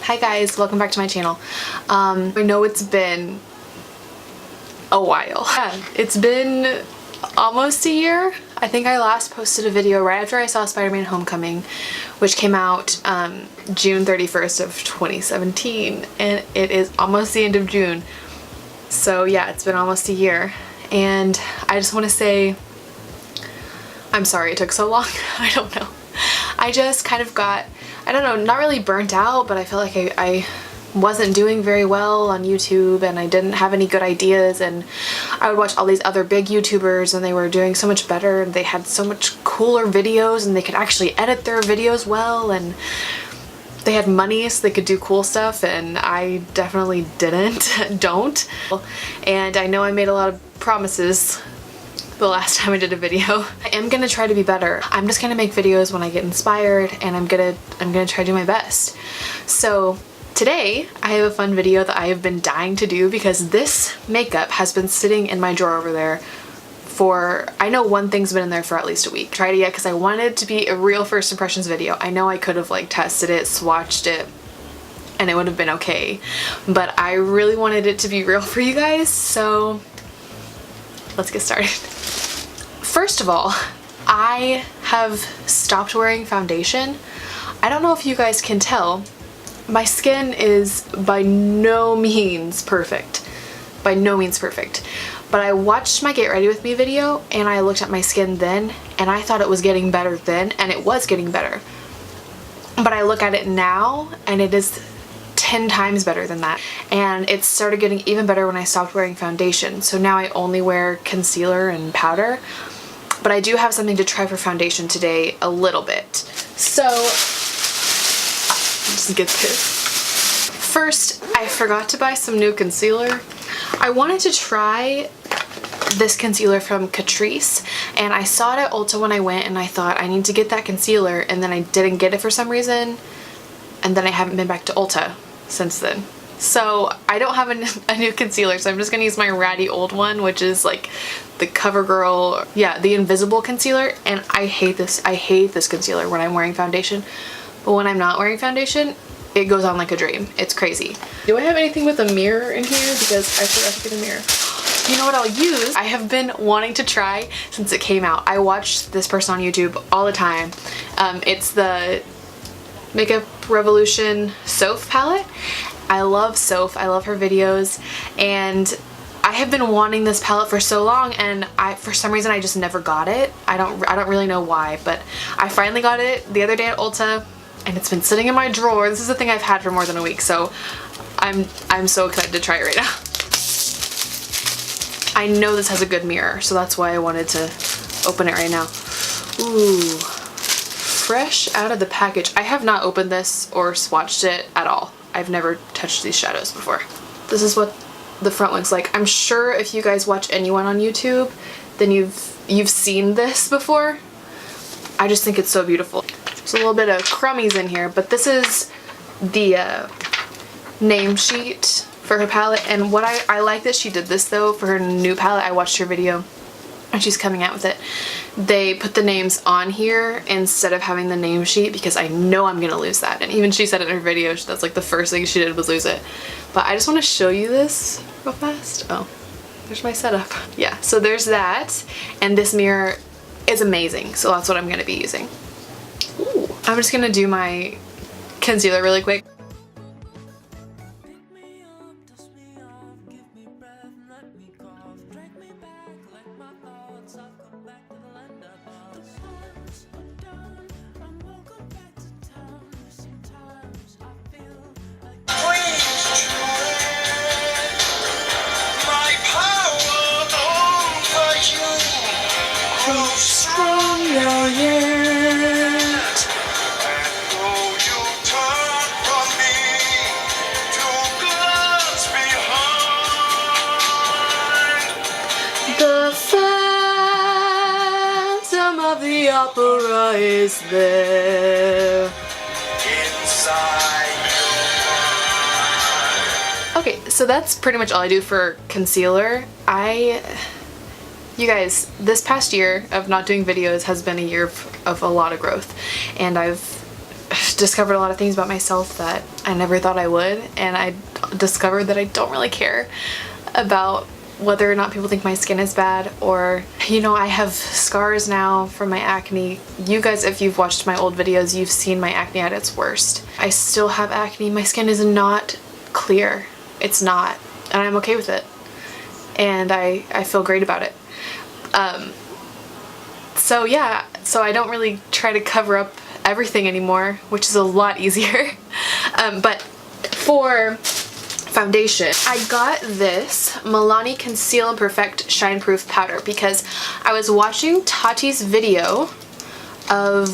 Hi guys, welcome back to my channel. I know it's been a while. Yeah, it's been almost a year. I think I last posted a video right after I saw Spider-Man Homecoming, which came out June 31st of 2017, and it is almost the end of June. So yeah, it's been almost a year, and I just want to say I'm sorry it took so long. I don't know. I just kind of got, I don't know, not really burnt out, but I felt like I wasn't doing very well on YouTube and I didn't have any good ideas, and I would watch all these other big YouTubers and they were doing so much better and they had so much cooler videos and they could actually edit their videos well and they had money so they could do cool stuff, and I definitely don't. And I know I made a lot of promises the last time I did a video. I am gonna try to be better. I'm just gonna make videos when I get inspired, and I'm gonna try to do my best. So today I have a fun video that I have been dying to do because this makeup has been sitting in my drawer over there for, I know one thing's been in there for at least a week. Tried it yet because I wanted it to be a real first impressions video. I know I could have like tested it, swatched it, and it would have been okay, but I really wanted it to be real for you guys, so let's get started. First of all, I have stopped wearing foundation. I don't know if you guys can tell, my skin is by no means perfect. By no means perfect. But I watched my Get Ready With Me video and I looked at my skin then and I thought it was getting better then, and it was getting better. But I look at it now and it is 10 times better than that, and it started getting even better when I stopped wearing foundation. So now I only wear concealer and powder, but I do have something to try for foundation today a little bit. So just get this. First, I forgot to buy some new concealer. I wanted to try this concealer from Catrice, and I saw it at Ulta when I went and I thought I need to get that concealer, and then I didn't get it for some reason, and then I haven't been back to Ulta since then. So I don't have a new concealer, so I'm just gonna use my ratty old one, which is like the Covergirl, yeah, the invisible concealer, and I hate this concealer when I'm wearing foundation, but when I'm not wearing foundation, it goes on like a dream. It's crazy. Do I have anything with a mirror in here? Because I forgot to get a mirror. You know what I'll use? I have been wanting to try since it came out. I watch this person on YouTube all the time. It's the Makeup Revolution Sophx palette. I love Sophx. I love her videos, and I have been wanting this palette for so long, and for some reason I just never got it. I don't really know why, but I finally got it the other day at Ulta, and it's been sitting in my drawer. This is a thing I've had for more than a week, so I'm so excited to try it right now. I know this has a good mirror, so that's why I wanted to open it right now. Ooh. Fresh out of the package. I have not opened this or swatched it at all. I've never touched these shadows before. This is what the front looks like. I'm sure if you guys watch anyone on YouTube, then you've seen this before. I just think it's so beautiful. There's a little bit of crummies in here, but this is the name sheet for her palette, and what I like that she did this though for her new palette. I watched her video and she's coming out with it. They put the names on here instead of having the name sheet, because I know I'm gonna lose that, and even she said it in her video, that's like the first thing she did was lose it. But I just want to show you this real fast. Oh, there's my setup. Yeah, so there's that, and this mirror is amazing, so that's what I'm gonna be using. Ooh. I'm just gonna do my concealer really quick. The Phantom of the Opera is there inside your mind. Okay, so that's pretty much all I do for concealer. You guys, this past year of not doing videos has been a year of a lot of growth, and I've discovered a lot of things about myself that I never thought I would, and I discovered that I don't really care about whether or not people think my skin is bad, or, you know, I have scars now from my acne. You guys, if you've watched my old videos, you've seen my acne at its worst. I still have acne. My skin is not clear. It's not, and I'm okay with it, and I feel great about it. So yeah, so I don't really try to cover up everything anymore, which is a lot easier. But for foundation, I got this Milani Conceal and Perfect Shine Proof Powder because I was watching Tati's video of,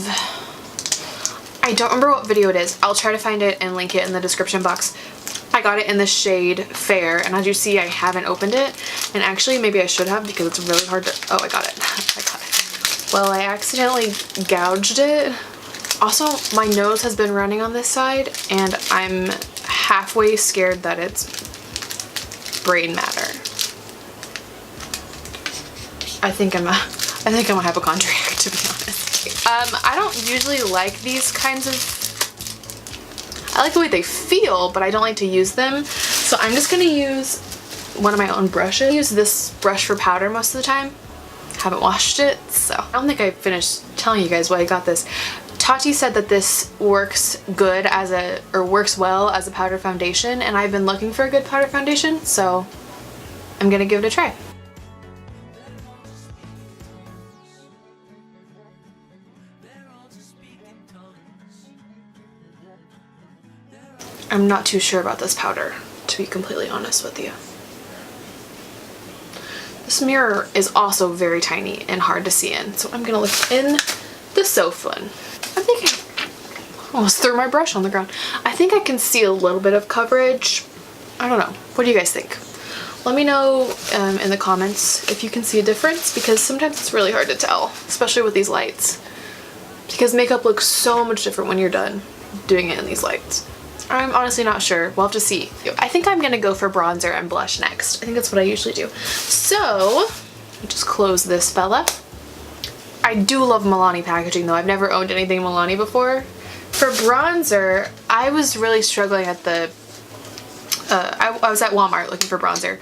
I don't remember what video it is. I'll try to find it and link it in the description box. I got it in the shade Fair, and as you see, I haven't opened it. And actually, maybe I should have because it's really hard to, oh, I got it. I got it. Well, I accidentally gouged it. Also, my nose has been running on this side, and I'm halfway scared that it's brain matter. I think I'm a hypochondriac, to be honest. I don't usually like these kinds of, I like the way they feel, but I don't like to use them. So I'm just gonna use one of my own brushes. I use this brush for powder most of the time. Haven't washed it, so I don't think I finished telling you guys why I got this. Tati said that this works good as a, or works well as a powder foundation, and I've been looking for a good powder foundation, so I'm gonna give it a try. I'm not too sure about this powder, to be completely honest with you. This mirror is also very tiny and hard to see in, so I'm gonna look in the sofa one. I think I almost threw my brush on the ground. I think I can see a little bit of coverage. I don't know. What do you guys think? Let me know in the comments if you can see a difference, because sometimes it's really hard to tell, especially with these lights, because makeup looks so much different when you're done doing it in these lights. I'm honestly not sure. We'll have to see. I think I'm gonna go for bronzer and blush next. I think that's what I usually do. So, just close this fella. I do love Milani packaging though. I've never owned anything Milani before. For bronzer, I was really struggling at the, I was at Walmart looking for bronzer,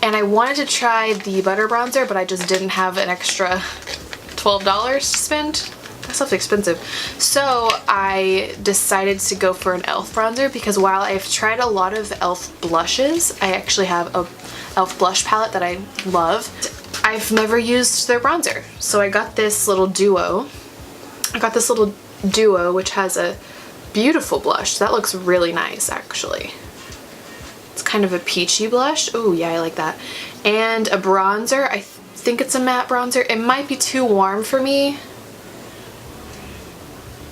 and I wanted to try the butter bronzer, but I just didn't have an extra $12 to spend. That stuff's expensive. So I decided to go for an e.l.f. bronzer, because while I've tried a lot of e.l.f. blushes, I actually have a e.l.f. blush palette that I love. I've never used their bronzer. So I got this little duo. Which has a beautiful blush. That looks really nice, actually. It's kind of a peachy blush. Oh yeah, I like that. And a bronzer. I think it's a matte bronzer. It might be too warm for me.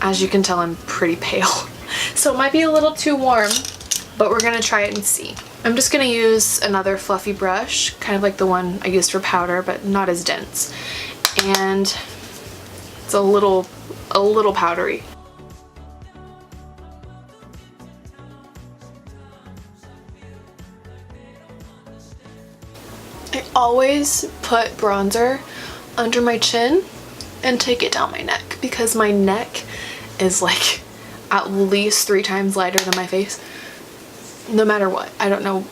As you can tell, I'm pretty pale. So it might be a little too warm, but we're gonna try it and see. I'm just gonna use another fluffy brush, kind of like the one I used for powder, but not as dense. And it's a little powdery. I always put bronzer under my chin and take it down my neck, because my neck is like at least 3 times lighter than my face. No matter what. I don't know,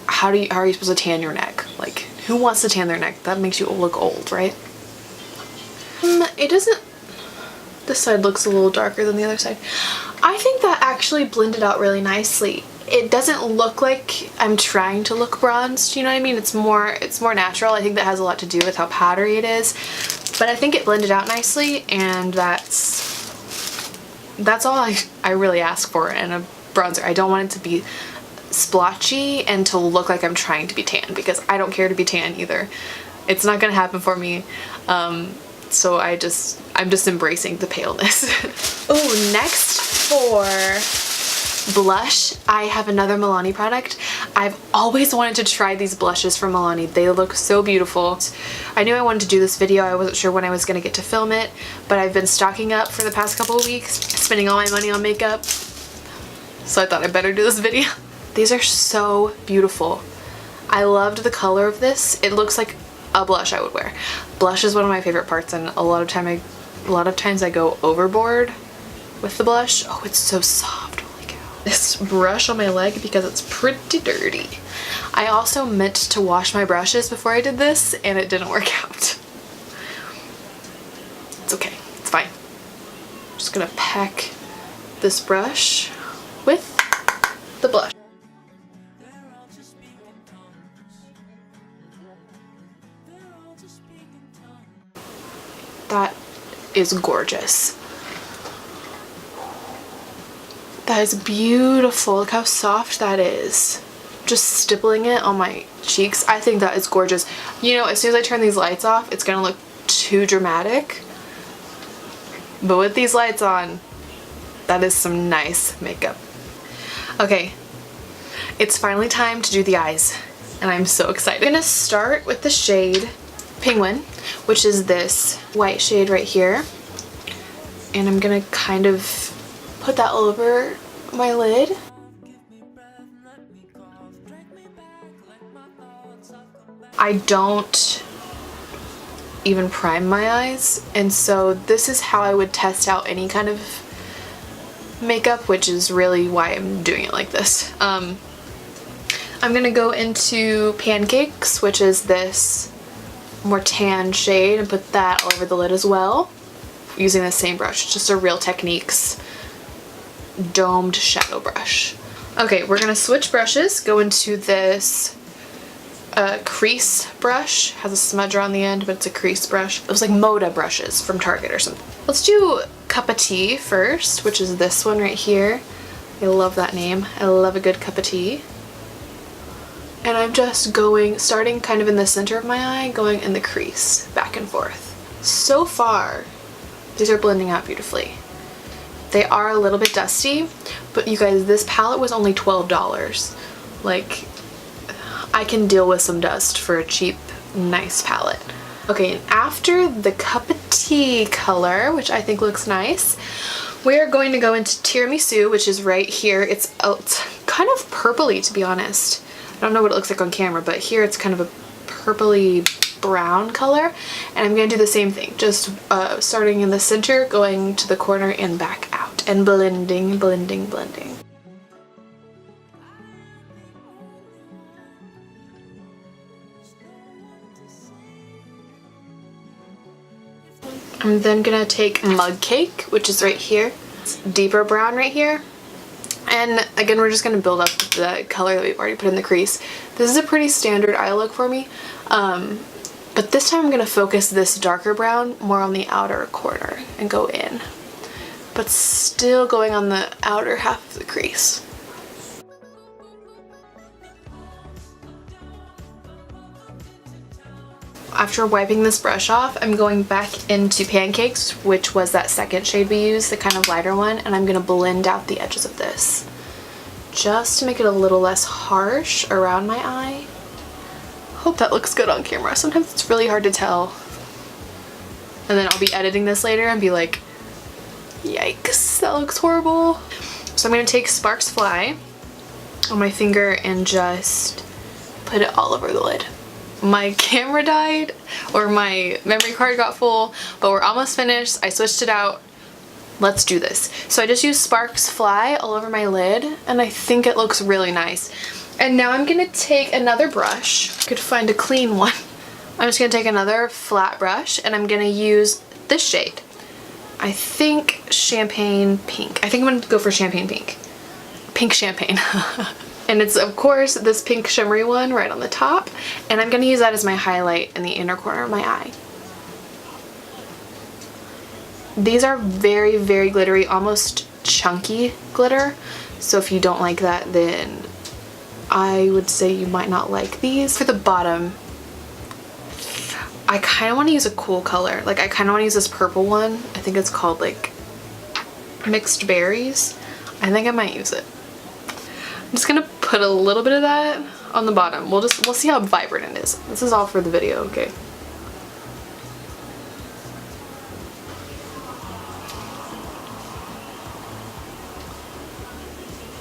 how are you supposed to tan your neck? Like, who wants to tan their neck? That makes you look old, right? It doesn't, this side looks a little darker than the other side. I think that actually blended out really nicely. It doesn't look like I'm trying to look bronzed, you know what I mean? It's more natural. I think that has a lot to do with how powdery it is. But I think it blended out nicely, and that's all I really ask for in a bronzer. I don't want it to be splotchy and to look like I'm trying to be tan, because I don't care to be tan either. It's not gonna happen for me. So I'm just embracing the paleness. Oh, next for blush, I have another Milani product. I've always wanted to try these blushes from Milani. They look so beautiful. I knew I wanted to do this video. I wasn't sure when I was going to get to film it, but I've been stocking up for the past couple of weeks, spending all my money on makeup, so I thought I'd better do this video. These are so beautiful. I loved the color of this. It looks like a blush I would wear. Blush is one of my favorite parts, and a lot of times I go overboard with the blush. Oh, it's so soft. Holy cow. This brush on my leg because it's pretty dirty. I also meant to wash my brushes before I did this and it didn't work out. It's okay. It's fine. I'm just gonna pack this brush with the blush. That is gorgeous. That is beautiful. Look how soft that is. Just stippling it on my cheeks. I think that is gorgeous. You know, as soon as I turn these lights off, it's gonna look too dramatic. But with these lights on, that is some nice makeup. Okay, it's finally time to do the eyes, and I'm so excited. I'm gonna start with the shade Penguin, which is this white shade right here, and I'm gonna kind of put that all over my lid. I don't even prime my eyes, and so this is how I would test out any kind of makeup, which is really why I'm doing it like this. I'm gonna go into Pancakes, which is this more tan shade, and put that all over the lid as well using the same brush. It's just a Real Techniques domed shadow brush. Okay, we're gonna switch brushes, go into this crease brush. Has a smudger on the end, but it's a crease brush. It was like Moda brushes from Target or something. Let's do Cup of Tea first, which is this one right here. I love that name. I love a good cup of tea. And I'm just going, starting kind of in the center of my eye, going in the crease, back and forth. So far, these are blending out beautifully. They are a little bit dusty, but you guys, this palette was only $12. Like, I can deal with some dust for a cheap, nice palette. Okay, and after the Cup of Tea color, which I think looks nice, we are going to go into Tiramisu, which is right here. It's kind of purpley, to be honest. I don't know what it looks like on camera, but here it's kind of a purpley brown color, and I'm going to do the same thing, just starting in the center, going to the corner and back out, and blending, blending, blending. I'm then gonna take Mug Cake, which is right here. It's deeper brown right here. And again, we're just gonna build up the color that we've already put in the crease. This is a pretty standard eye look for me. But this time I'm gonna focus this darker brown more on the outer corner and go in. But still going on the outer half of the crease. After wiping this brush off, I'm going back into Pancakes, which was that second shade we used, the kind of lighter one, and I'm going to blend out the edges of this just to make it a little less harsh around my eye. Hope that looks good on camera. Sometimes it's really hard to tell. And then I'll be editing this later and be like, yikes, that looks horrible. So I'm going to take Sparks Fly on my finger and just put it all over the lid. My camera died, or my memory card got full, but we're almost finished. I switched it out. Let's do this. So I just used Sparks Fly all over my lid, and I think it looks really nice. And now I'm gonna take another brush. I could find a clean one. I'm just gonna take another flat brush, and I'm gonna use this shade. I think Champagne Pink. I think I'm gonna go for Champagne Pink. Pink Champagne. And it's, of course, this pink shimmery one right on the top. And I'm going to use that as my highlight in the inner corner of my eye. These are very, very glittery, almost chunky glitter. So if you don't like that, then I would say you might not like these. For the bottom, I kind of want to use a cool color. Like, I kind of want to use this purple one. I think it's called, like, Mixed Berries. I think I might use it. I'm just gonna put a little bit of that on the bottom. We'll see how vibrant it is. This is all for the video, okay?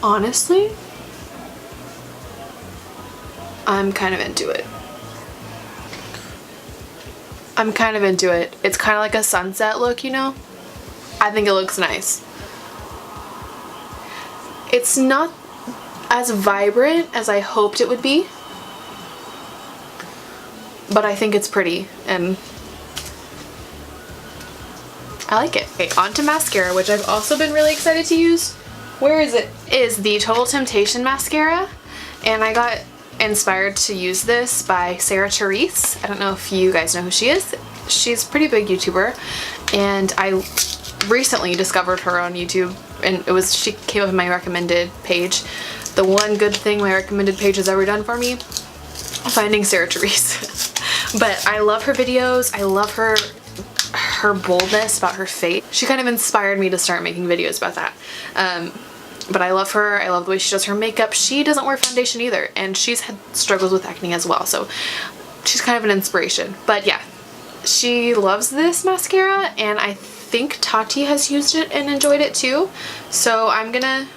Honestly, I'm kind of into it. I'm kind of into it. It's kind of like a sunset look, you know? I think it looks nice. It's not as vibrant as I hoped it would be, but I think it's pretty and I like it. Okay, on to mascara, which I've also been really excited to use. Where is it? Is the Total Temptation mascara, and I got inspired to use this by Sarah Therese. I don't know if you guys know who she is. She's a pretty big YouTuber, and I recently discovered her on YouTube, and she came up in my recommended page. The one good thing my recommended page has ever done for me, finding Sarah Therese. But I love her videos. I love her boldness about her face. She kind of inspired me to start making videos about that. But I love her. I love the way she does her makeup. She doesn't wear foundation either, and she's had struggles with acne as well, so she's kind of an inspiration. But yeah, she loves this mascara, and I think Tati has used it and enjoyed it too, so I'm gonna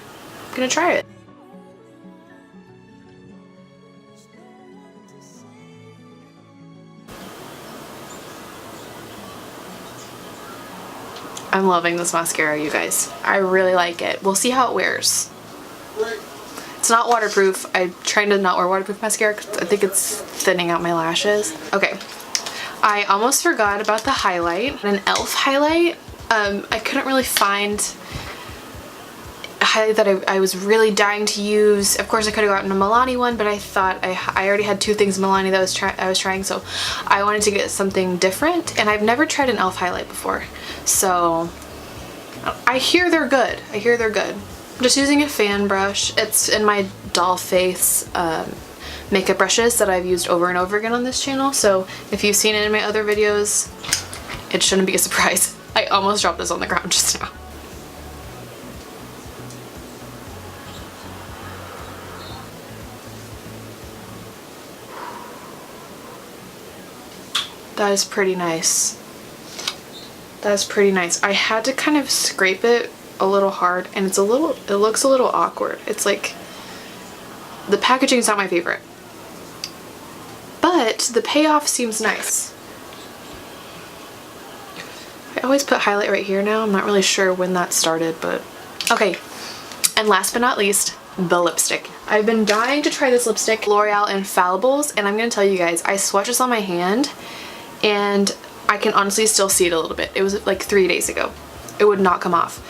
try it. I'm loving this mascara, you guys. I really like it. We'll see how it wears. It's not waterproof. I'm trying to not wear waterproof mascara because I think it's thinning out my lashes. Okay, I almost forgot about the highlight. An e.l.f. highlight. I couldn't really find a highlight that I was really dying to use. Of course, I could have gotten a Milani one, but I thought I already had two things Milani that I was trying, so I wanted to get something different, and I've never tried an e.l.f. highlight before. So I hear they're good. I hear they're good. I'm just using a fan brush. It's in my doll face makeup brushes that I've used over and over again on this channel. So if you've seen it in my other videos, it shouldn't be a surprise. I almost dropped this on the ground just now. That is pretty nice. That's pretty nice. I had to kind of scrape it a little hard, and it looks a little awkward. It's like, the packaging is not my favorite, but the payoff seems nice. I always put highlight right here now. I'm not really sure when that started, but okay. And last but not least, the lipstick. I've been dying to try this lipstick, L'Oreal Infallibles, and I'm gonna tell you guys, I swatched this on my hand, and I can honestly still see it a little bit. It was like 3 days ago. It would not come off.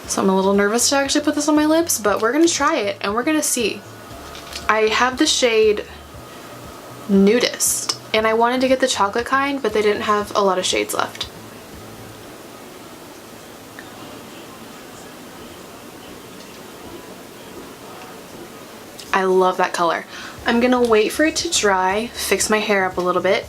So I'm a little nervous to actually put this on my lips, but we're gonna try it and we're gonna see. I have the shade Nudist, and I wanted to get the chocolate kind, but they didn't have a lot of shades left. I love that color. I'm gonna wait for it to dry, fix my hair up a little bit,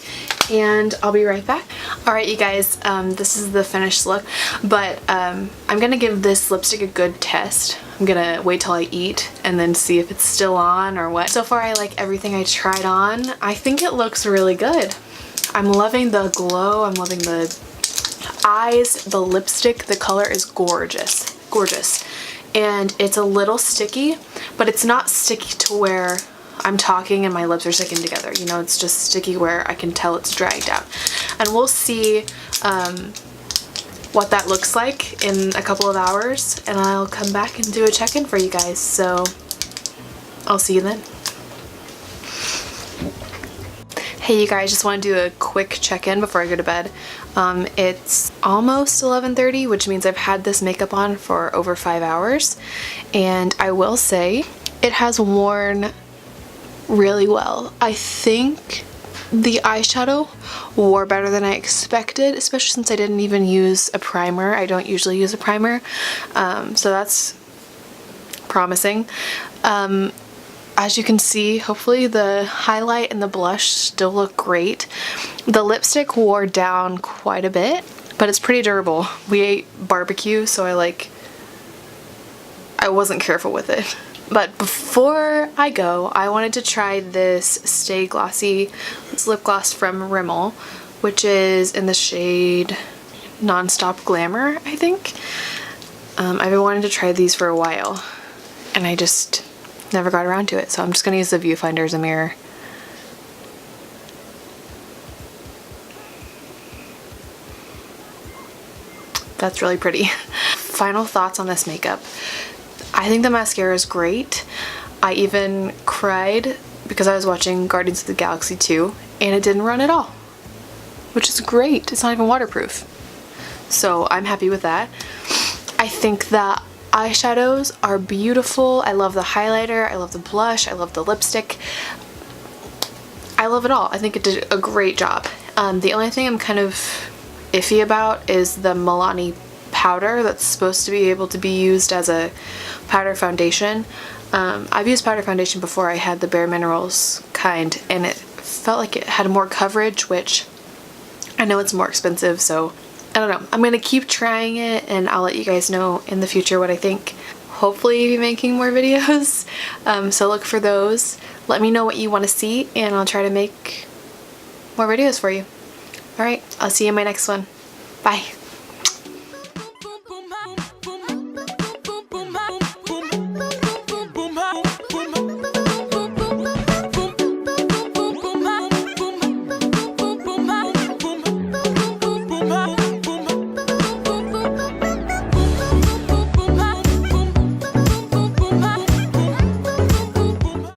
and I'll be right back. Alright, you guys, this is the finished look, but I'm gonna give this lipstick a good test. I'm gonna wait till I eat and then see if it's still on or what. So far I like everything I tried on. I think it looks really good. I'm loving the glow, I'm loving the eyes, the lipstick, the color is gorgeous. Gorgeous. And it's a little sticky, but it's not sticky to where I'm talking and my lips are sticking together. You know, it's just sticky where I can tell it's dragged out. And we'll see what that looks like in a couple of hours, and I'll come back and do a check-in for you guys. So I'll see you then. Hey you guys, just want to do a quick check-in before I go to bed. It's almost 11:30, which means I've had this makeup on for over 5 hours, and I will say it has worn really well. I think the eyeshadow wore better than I expected, especially since I didn't even use a primer. I don't usually use a primer, so that's promising. As you can see, hopefully the highlight and the blush still look great. The lipstick wore down quite a bit, but it's pretty durable. We ate barbecue, so I wasn't careful with it. But before I go, I wanted to try this Stay Glossy lip gloss from Rimmel, which is in the shade Nonstop Glamour, I think. I've been wanting to try these for a while, and I just never got around to it, so I'm just gonna use the viewfinder as a mirror. That's really pretty. Final thoughts on this makeup. I think the mascara is great. I even cried because I was watching Guardians of the Galaxy 2 and it didn't run at all, which is great. It's not even waterproof. So I'm happy with that. I think the eyeshadows are beautiful. I love the highlighter, I love the blush, I love the lipstick. I love it all. I think it did a great job. The only thing I'm kind of iffy about is the Milani powder that's supposed to be able to be used as a powder foundation. I've used powder foundation before. I had the Bare Minerals kind and it felt like it had more coverage, which I know it's more expensive, so I don't know. I'm gonna keep trying it and I'll let you guys know in the future what I think. Hopefully be making more videos, so look for those. Let me know what you want to see and I'll try to make more videos for you. Alright, I'll see you in my next one. Bye.